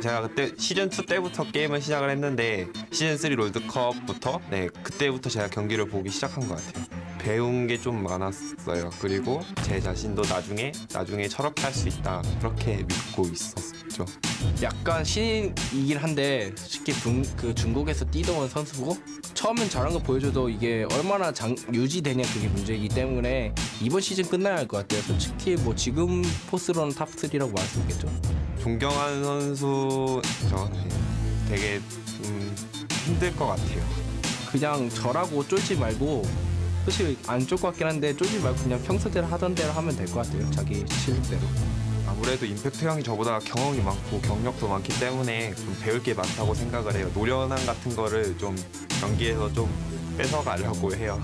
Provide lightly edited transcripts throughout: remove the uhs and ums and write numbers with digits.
제가 그때 시즌2 때부터 게임을 시작을 했는데 시즌3 롤드컵부터 그때부터 제가 경기를 보기 시작한 것 같아요. 배운 게 좀 많았어요. 그리고 제 자신도 나중에 저렇게 할 수 있다 그렇게 믿고 있었죠. 약간 신인이긴 한데 쉽게 중국에서 뛰던 온 선수고 처음엔 잘한 거 보여줘도 이게 얼마나 유지되냐 그게 문제이기 때문에 이번 시즌 끝나야 할 것 같아요. 솔직히 뭐 지금 포스로는 탑3라고 말할 수 있겠죠. 존경하는 선수죠. 되게 힘들 것 같아요. 그냥 저라고 쫄지 말고 사실 안 쫄 것 같긴 한데 쫄지 말고 그냥 평소대로 하던 대로 하면 될 것 같아요. 자기 실력대로. 아무래도 임팩트 형이 저보다 경험이 많고 경력도 많기 때문에 좀 배울 게 많다고 생각을 해요. 노련함 같은 거를 좀 경기에서 좀 뺏어가려고 해요.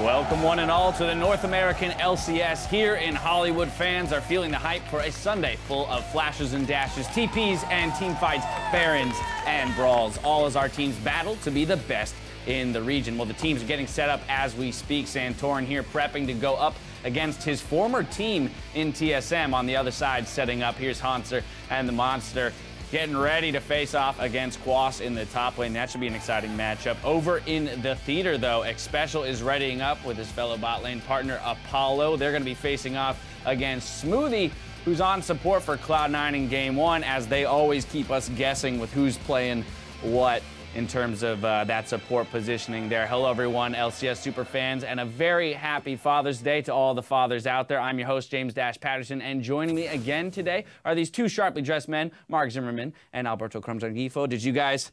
Welcome one and all to the North American LCS. Here in Hollywood, fans are feeling the hype for a Sunday full of flashes and dashes, TPs and team fights, barons and brawls, all as our teams battle to be the best in the region. Well, the teams are getting set up as we speak. Santorin here prepping to go up against his former team in TSM. On the other side, setting up, here's Hanser and the Monster getting ready to face off against Quas in the top lane. That should be an exciting matchup. Over in the theater, though, Xpecial is readying up with his fellow bot lane partner, Apollo. They're going to be facing off against Smoothie, who's on support for Cloud9 in Game 1, as they always keep us guessing with who's playing what in terms of that support positioning there. Hello, everyone, LCS super fans, and a very happy Father's Day to all the fathers out there. I'm your host, James Patterson, and joining me again today are these two sharply dressed men, Mark Zimmerman and Alberto Crumzargifo. Did you guys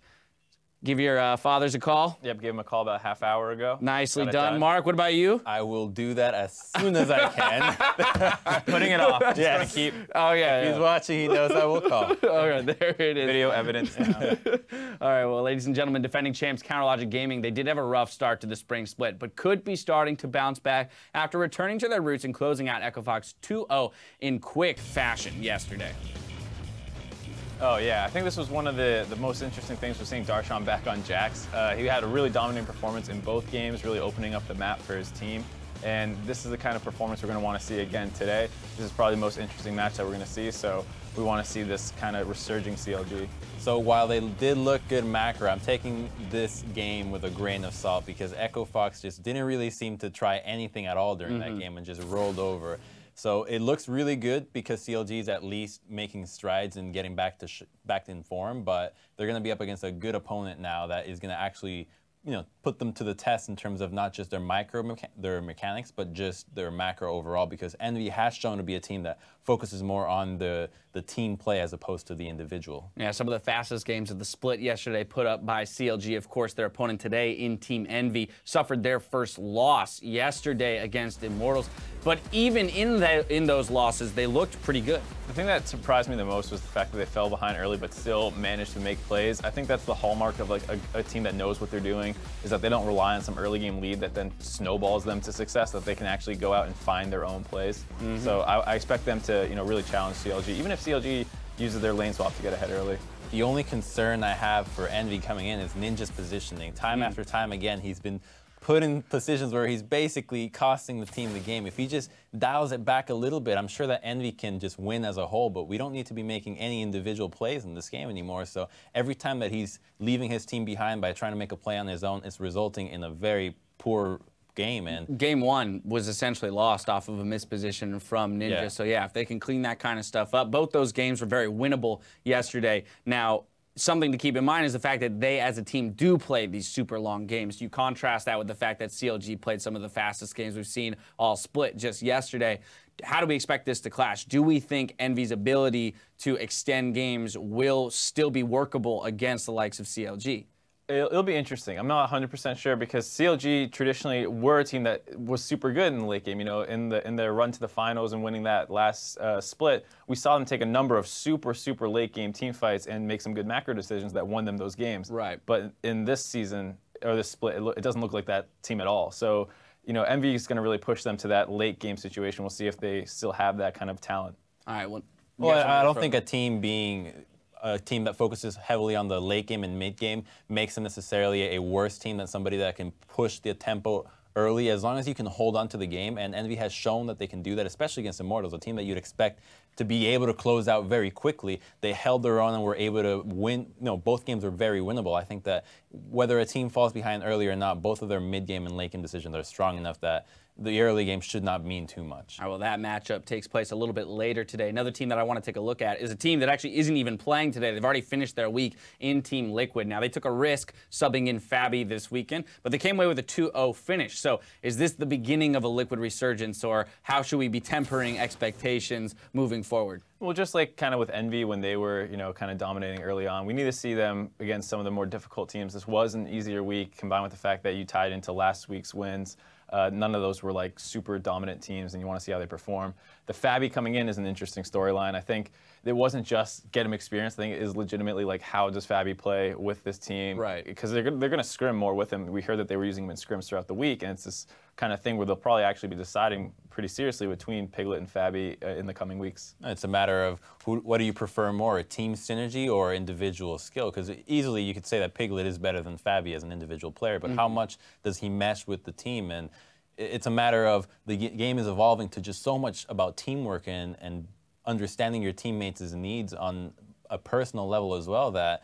give your fathers a call? Yep, gave him a call about a half hour ago. Nicely done. Mark, what about you? I will do that as soon as I can. Putting it off. Just Yes. gonna keep. Oh, yeah. If he's watching, he knows I will call. All right, there it is. Video evidence now. All right, well, ladies and gentlemen, defending champs Counterlogic Gaming, they did have a rough start to the spring split, but could be starting to bounce back after returning to their roots and closing out Echo Fox 2-0 in quick fashion yesterday. Oh, yeah. I think this was one of the most interesting things was seeing Darshan back on Jax. He had a really dominating performance in both games, really opening up the map for his team. And this is the kind of performance we're going to want to see again today. This is probably the most interesting match that we're going to see, so we want to see this kind of resurging CLG. So while they did look good macro, I'm taking this game with a grain of salt because Echo Fox just didn't really seem to try anything at all during that game and just rolled over. So it looks really good because CLG is at least making strides and getting back in form, but they're going to be up against a good opponent now that is going to actually, put them to the test in terms of not just their mechanics, but just their macro overall, because Envy has shown to be a team that focuses more on the team play as opposed to the individual. Yeah, some of the fastest games of the split yesterday put up by CLG. Of course, their opponent today in Team Envy suffered their first loss yesterday against Immortals. But even in those losses, they looked pretty good. The thing that surprised me the most was the fact that they fell behind early but still managed to make plays. I think that's the hallmark of like a team that knows what they're doing, is that they don't rely on some early game lead that then snowballs them to success, that they can actually go out and find their own plays. So I expect them to really challenge CLG, even if CLG uses their lane swap to get ahead early. The only concern I have for Envy coming in is Ninja's positioning. Time after time again, he's been put in positions where he's basically costing the team the game. If he just dials it back a little bit, I'm sure that Envy can just win as a whole, but we don't need to be making any individual plays in this game anymore. So every time that he's leaving his team behind by trying to make a play on his own, it's resulting in a very poor game. And Game 1 was essentially lost off of a misposition from Ninja. Yeah. So yeah, if they can clean that kind of stuff up, both those games were very winnable yesterday. Now, something to keep in mind is the fact that they, as a team, do play these super long games. You contrast that with the fact that CLG played some of the fastest games we've seen all split just yesterday. How do we expect this to clash? Do we think Envy's ability to extend games will still be workable against the likes of CLG? It'll be interesting. I'm not 100% sure because CLG traditionally were a team that was super good in the late game. In their run to the finals and winning that last split, we saw them take a number of super late game team fights and make some good macro decisions that won them those games. Right. But in this season or this split, it doesn't look like that team at all. So you know, Envy is going to really push them to that late game situation. We'll see if they still have that kind of talent. All right. Well, I don't think a team being a team that focuses heavily on the late game and mid game makes them necessarily a worse team than somebody that can push the tempo early, as long as you can hold on to the game. And Envy has shown that they can do that, especially against Immortals, a team that you'd expect to be able to close out very quickly. They held their own and were able to win. No, both games were very winnable. I think that whether a team falls behind early or not, both of their mid game and late game decisions are strong enough that the early game should not mean too much. All right, well, that matchup takes place a little bit later today. Another team that I want to take a look at is a team that actually isn't even playing today. They've already finished their week in Team Liquid. Now, they took a risk subbing in Fabi this weekend, but they came away with a 2-0 finish. So is this the beginning of a Liquid resurgence, or how should we be tempering expectations moving forward? Well, just like kind of with Envy when they were, you know, kind of dominating early on, we need to see them against some of the more difficult teams. This was an easier week, combined with the fact that you tied into last week's wins. None of those were like super dominant teams, and you want to see how they perform. The Fabi coming in is an interesting storyline. I think it wasn't just get him experience. I think it is legitimately like, how does Fabi play with this team? Right. Because they're going to scrim more with him. We heard that they were using him in scrims throughout the week, and it's this kind of thing where they'll probably actually be deciding pretty seriously between Piglet and Fabi in the coming weeks. It's a matter of what do you prefer more, a team synergy or individual skill? Because easily you could say that Piglet is better than Fabi as an individual player, but how much does he mesh with the team? And it's a matter of the game is evolving to just so much about teamwork and understanding your teammates' needs on a personal level as well, that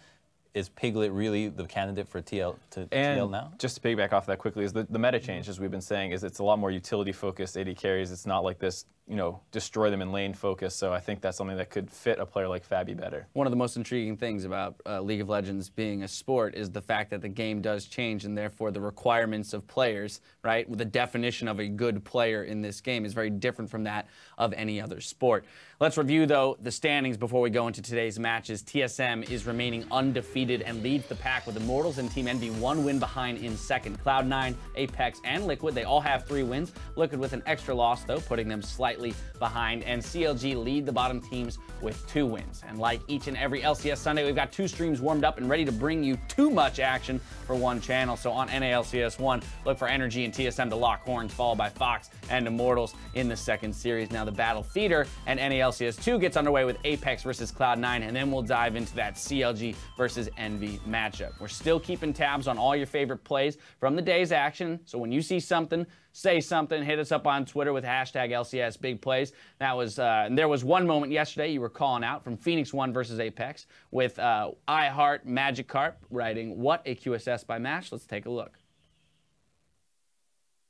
is Piglet really the candidate for TL now? Just to piggyback off that quickly, is the meta change, as we've been saying, is it's a lot more utility-focused AD carries. It's not like this, you know, destroy them in lane focus. So I think that's something that could fit a player like Fabi better. One of the most intriguing things about League of Legends being a sport is the fact that the game does change, and therefore the requirements of players, right? The definition of a good player in this game is very different from that of any other sport. Let's review, though, the standings before we go into today's matches. TSM is remaining undefeated and leads the pack with Immortals and Team Envy 1 win behind in second. Cloud9, Apex, and Liquid, they all have 3 wins. Liquid with an extra loss, though, putting them slightly behind. And CLG lead the bottom teams with 2 wins. And like each and every LCS Sunday, we've got 2 streams warmed up and ready to bring you too much action for one channel. So on NALCS 1, look for NRG and TSM to lock horns, followed by Fox and Immortals in the second series. Now the Battle Theater and NALCS 2 gets underway with Apex versus Cloud9, and then we'll dive into that CLG versus Envy matchup. We're still keeping tabs on all your favorite plays from the day's action, so when you see something, say something. Hit us up on Twitter with hashtag LCS Big Plays. That was there was one moment yesterday you were calling out from Phoenix 1 versus Apex with iHeart Magikarp writing, "What a QSS by Mash." Let's take a look.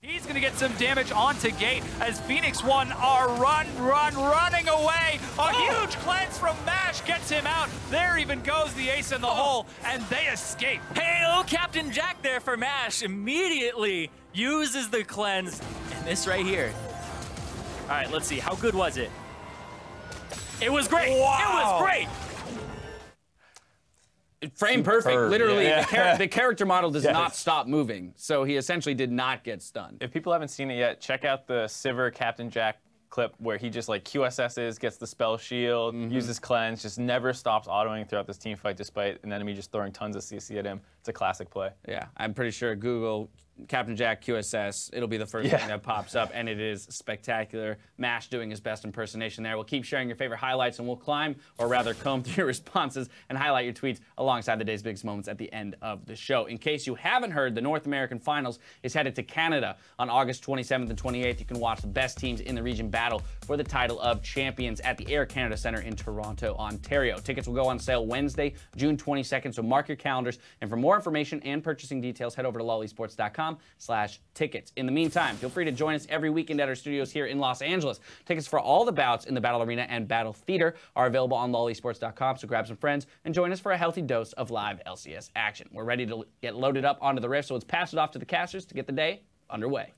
He's going to get some damage onto Gate as Phoenix 1 are running away. A huge cleanse from Mash gets him out. There even goes the ace in the hole, and they escape. Hey, Captain Jack there for Mash immediately uses the cleanse, and this right here. All right, let's see. How good was it? It was great. Wow. It was great. Frame perfect. Literally, yeah. the character model does not stop moving, so he essentially did not get stunned. If people haven't seen it yet, check out the Sivir Captain Jack clip where he just like QSS's, gets the spell shield, uses cleanse, just never stops autoing throughout this team fight despite an enemy just throwing tons of CC at him. It's a classic play. Yeah, I'm pretty sure Google Captain Jack QSS, it'll be the first thing that pops up, and it is spectacular. Mash doing his best impersonation there. We'll keep sharing your favorite highlights, and we'll climb, or rather comb through your responses and highlight your tweets alongside the day's biggest moments at the end of the show. In case you haven't heard, the North American Finals is headed to Canada on August 27th and 28th. You can watch the best teams in the region battle for the title of champions at the Air Canada Centre in Toronto, Ontario. Tickets will go on sale Wednesday, June 22nd, so mark your calendars. And for more information and purchasing details, head over to lolesports.com/tickets. In the meantime, feel free to join us every weekend at our studios here in Los Angeles. Tickets for all the bouts in the Battle Arena and Battle Theater are available on lolesports.com, so grab some friends and join us for a healthy dose of live LCS action. We're ready to get loaded up onto the Rift, so let's pass it off to the casters to get the day underway.